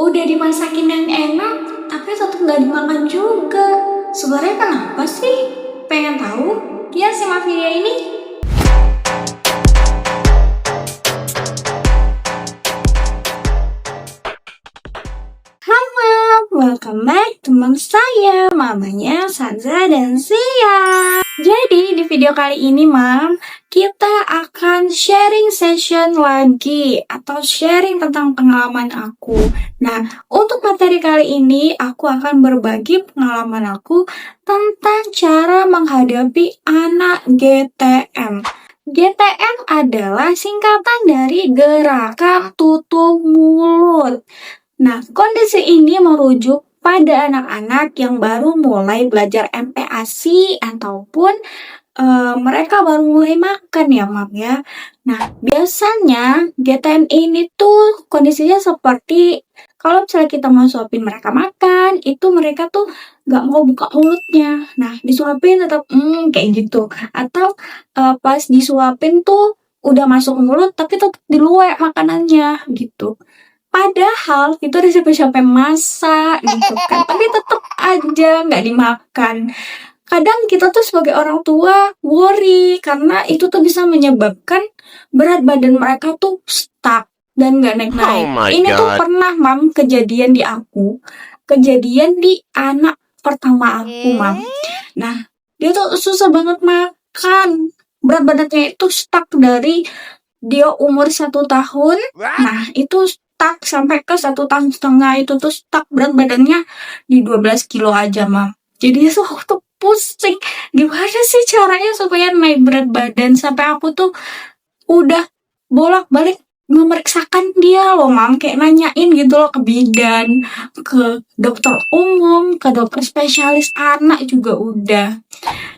Udah dimasakin yang enak, tapi tetap nggak dimakan juga. Sebenarnya kenapa sih? Pengen tahu? Ya, simak video ini. Hai Mam, welcome back teman saya, mamanya Sandra dan Sia. Jadi di video kali ini Mam, kita akan sharing session lagi atau sharing tentang pengalaman aku. Nah, untuk materi kali ini aku akan berbagi pengalaman aku tentang cara menghadapi anak GTM. GTM adalah singkatan dari gerakan tutup mulut. Nah, kondisi ini merujuk pada anak-anak yang baru mulai belajar MPASI ataupun mereka baru mulai makan ya, Mam ya. Nah, biasanya GTM ini tuh kondisinya seperti kalau misalnya kita mau suapin mereka makan, itu mereka tuh nggak mau buka mulutnya. Nah, disuapin tetap kayak gitu. Atau pas disuapin tuh udah masuk mulut tapi tetap diluek makanannya gitu. Padahal itu udah capek-capek masak gitu kan, tapi tetap aja nggak dimakan. Kadang kita tuh sebagai orang tua worry karena itu tuh bisa menyebabkan berat badan mereka tuh stuck dan nggak naik-naik. Ini tuh pernah Mam kejadian di aku, kejadian di anak pertama aku Mam. Nah, dia tuh susah banget makan. Berat badannya itu stuck dari dia umur 1 tahun. Nah, itu stuck sampai ke 1,5 tahun itu tuh stuck berat badannya di 12 kilo aja, Mam. Jadi tuh aku tuh pusing. Gimana sih caranya supaya naik berat badan sampai aku tuh udah bolak-balik memeriksakan dia loh, Mam. Kayak nanyain gitu loh ke bidan, ke dokter umum, ke dokter spesialis anak juga udah.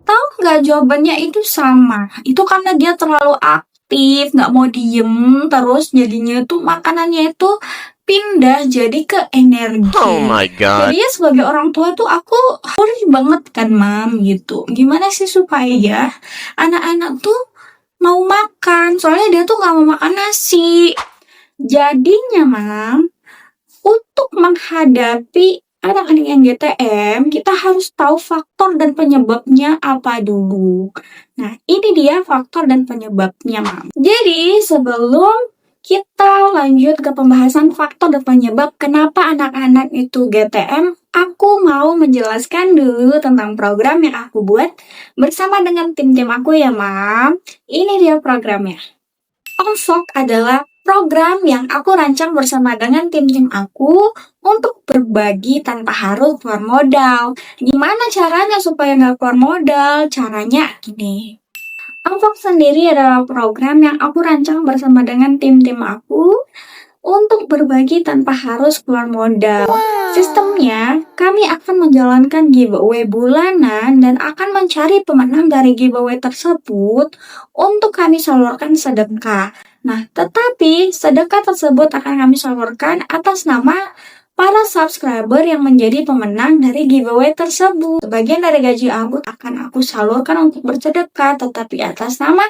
Tahu nggak jawabannya itu sama. Itu karena dia terlalu aktif, nggak mau diem, terus jadinya tuh makanannya itu pindah jadi ke energi. Oh my God. Jadi ya sebagai orang tua tuh aku worry banget kan Mam gitu. Gimana sih supaya anak-anak tuh mau makan, soalnya dia tuh nggak mau makan nasi. Jadinya Mam, untuk menghadapi anak-anak yang GTM, kita harus tahu faktor dan penyebabnya apa dulu. Nah, ini dia faktor dan penyebabnya, Mam. Jadi, sebelum kita lanjut ke pembahasan faktor dan penyebab kenapa anak-anak itu GTM, aku mau menjelaskan dulu tentang program yang aku buat bersama dengan tim-tim aku ya, Mam. Ini dia programnya. OnVlog adalah program yang aku rancang bersama dengan tim-tim aku untuk berbagi tanpa harus keluar modal. Gimana caranya supaya nggak keluar modal? Caranya gini. OnVlog sendiri adalah program yang aku rancang bersama dengan tim-tim aku untuk berbagi tanpa harus keluar modal. Sistemnya, kami akan menjalankan giveaway bulanan dan akan mencari pemenang dari giveaway tersebut untuk kami salurkan sedekah. Nah, tetapi sedekah tersebut akan kami salurkan atas nama para subscriber yang menjadi pemenang dari giveaway tersebut. Sebagian dari gaji aku akan aku salurkan untuk bersedekah, tetapi atas nama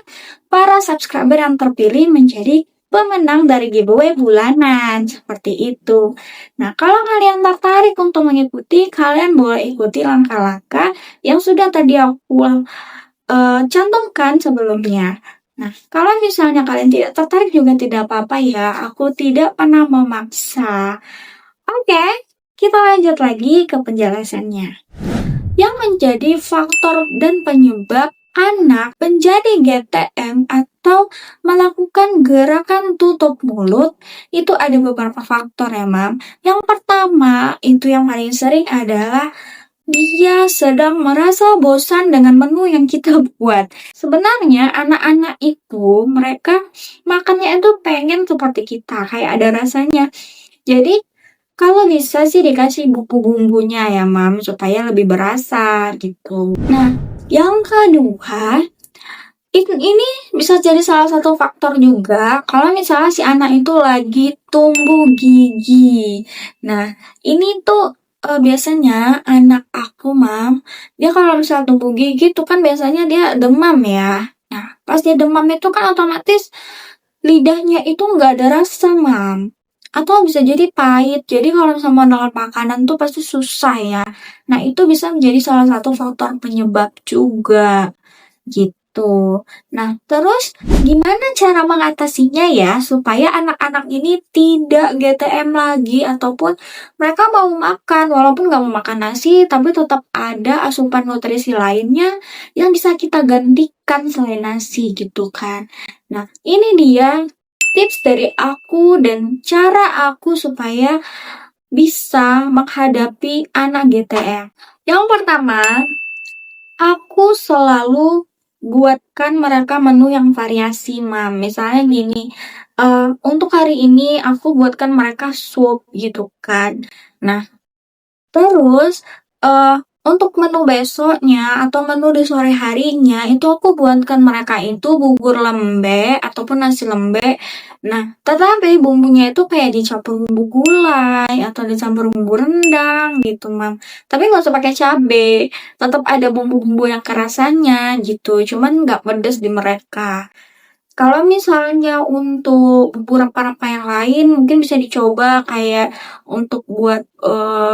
para subscriber yang terpilih menjadi pemenang dari giveaway bulanan. Seperti itu. Nah, kalau kalian tertarik untuk mengikuti, kalian boleh ikuti langkah-langkah yang sudah tadi aku cantumkan sebelumnya. Nah, kalau misalnya kalian tidak tertarik juga tidak apa-apa ya, aku tidak pernah memaksa. Oke, kita lanjut lagi ke penjelasannya. Yang menjadi faktor dan penyebab anak menjadi GTM atau melakukan gerakan tutup mulut, itu ada beberapa faktor ya, Mam. Yang pertama, itu yang paling sering adalah dia sedang merasa bosan dengan menu yang kita buat. Sebenarnya anak-anak itu mereka makannya itu pengen seperti kita, kayak ada rasanya. Jadi kalau bisa sih dikasih bumbu-bumbunya ya Mam, supaya lebih berasa gitu. Nah, yang kedua, ini bisa jadi salah satu faktor juga kalau misalnya si anak itu lagi tumbuh gigi. Nah, ini tuh biasanya anak aku Mam, dia kalau misalnya tumbuh gigi tuh kan biasanya dia demam ya. Nah, pas dia demam itu kan otomatis lidahnya itu nggak ada rasa Mam. atau bisa jadi pahit. Jadi kalau misalnya mau nelan makanan tuh pasti susah ya. Nah, itu bisa menjadi salah satu faktor penyebab juga. Gitu. Nah, terus gimana cara mengatasinya ya supaya anak-anak ini tidak GTM lagi ataupun mereka mau makan walaupun nggak mau makan nasi tapi tetap ada asupan nutrisi lainnya yang bisa kita gantikan selain nasi gitu kan. Nah, ini dia tips dari aku dan cara aku supaya bisa menghadapi anak GTM. Yang pertama, aku selalu buatkan mereka menu yang variasi, Mam. Misalnya gini, untuk hari ini aku buatkan mereka sup gitu kan. Nah, terus, untuk menu besoknya atau menu di sore harinya itu aku buatkan mereka itu bubur lembek ataupun nasi lembek. Nah, tetapi bumbunya itu kayak dicampur bumbu gulai atau dicampur bumbu rendang gitu, Mam. Tapi nggak usah pakai cabe, tetap ada bumbu-bumbu yang kerasannya gitu, cuman nggak pedes di mereka. Kalau misalnya untuk bumbu rempah-rempah yang lain mungkin bisa dicoba kayak untuk buat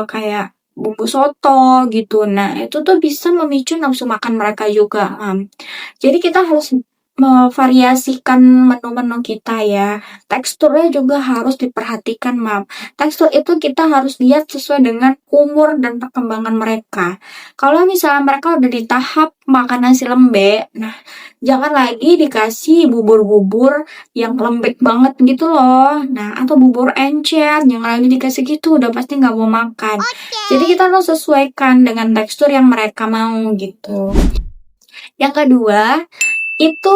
kayak bumbu soto gitu. Nah, itu tuh bisa memicu nafsu makan mereka juga, Jadi kita harus memvariasikan menu-menu kita ya. Teksturnya juga harus diperhatikan, Mam. Tekstur itu kita harus lihat sesuai dengan umur dan perkembangan mereka. Kalau misalnya mereka udah di tahap makan nasi lembek, nah jangan lagi dikasih bubur-bubur yang lembek banget gitu loh. Nah, atau bubur encer, jangan lagi dikasih gitu, udah pasti nggak mau makan. Jadi kita harus sesuaikan dengan tekstur yang mereka mau gitu. Yang kedua, itu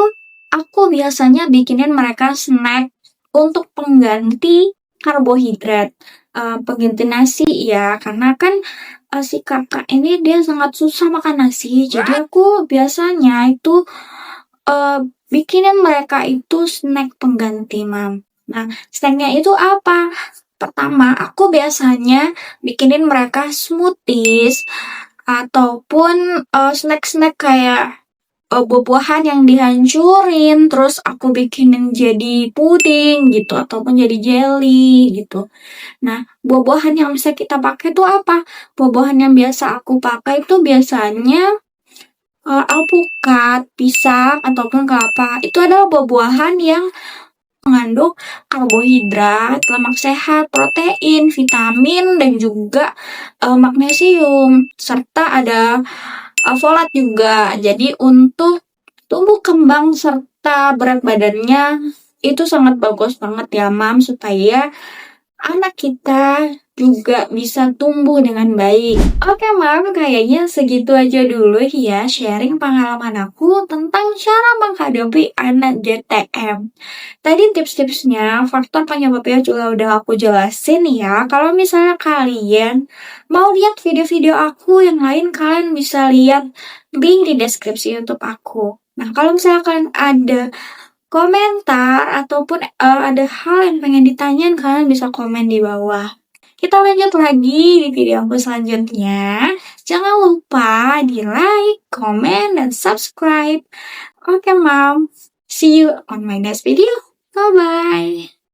aku biasanya bikinin mereka snack untuk pengganti karbohidrat. Pengganti nasi ya, karena kan si kakak ini dia sangat susah makan nasi. Jadi aku biasanya itu bikinin mereka itu snack pengganti, Mam. Nah, snacknya itu apa? Pertama, aku biasanya bikinin mereka smoothies ataupun snack-snack kayak buah-buahan yang dihancurin, terus aku bikinin jadi puding gitu ataupun jadi jelly gitu. Nah, buah-buahan yang bisa kita pakai itu apa? Buah-buahan yang biasa aku pakai itu biasanya alpukat, pisang, ataupun kelapa. Itu adalah buah-buahan yang mengandung karbohidrat, lemak sehat, protein, vitamin, dan juga magnesium. Serta ada folat juga. Jadi untuk tumbuh kembang serta berat badannya itu sangat bagus banget ya, Mam, supaya anak kita juga bisa tumbuh dengan baik. Oke, Mam, kayaknya segitu aja dulu ya sharing pengalaman aku tentang cara menghadapi anak GTM. Tadi tips-tipsnya, faktor penyebabnya juga udah aku jelasin ya. Kalau misalnya kalian mau lihat video-video aku yang lain, kalian bisa lihat link di deskripsi YouTube aku. Nah, kalau misalnya kalian ada komentar ataupun ada hal yang pengen ditanyain, kalian bisa komen di bawah. Kita lanjut lagi di video aku selanjutnya. Jangan lupa di like, comment, dan subscribe. Oke, Mom. See you on my next video. Bye-bye.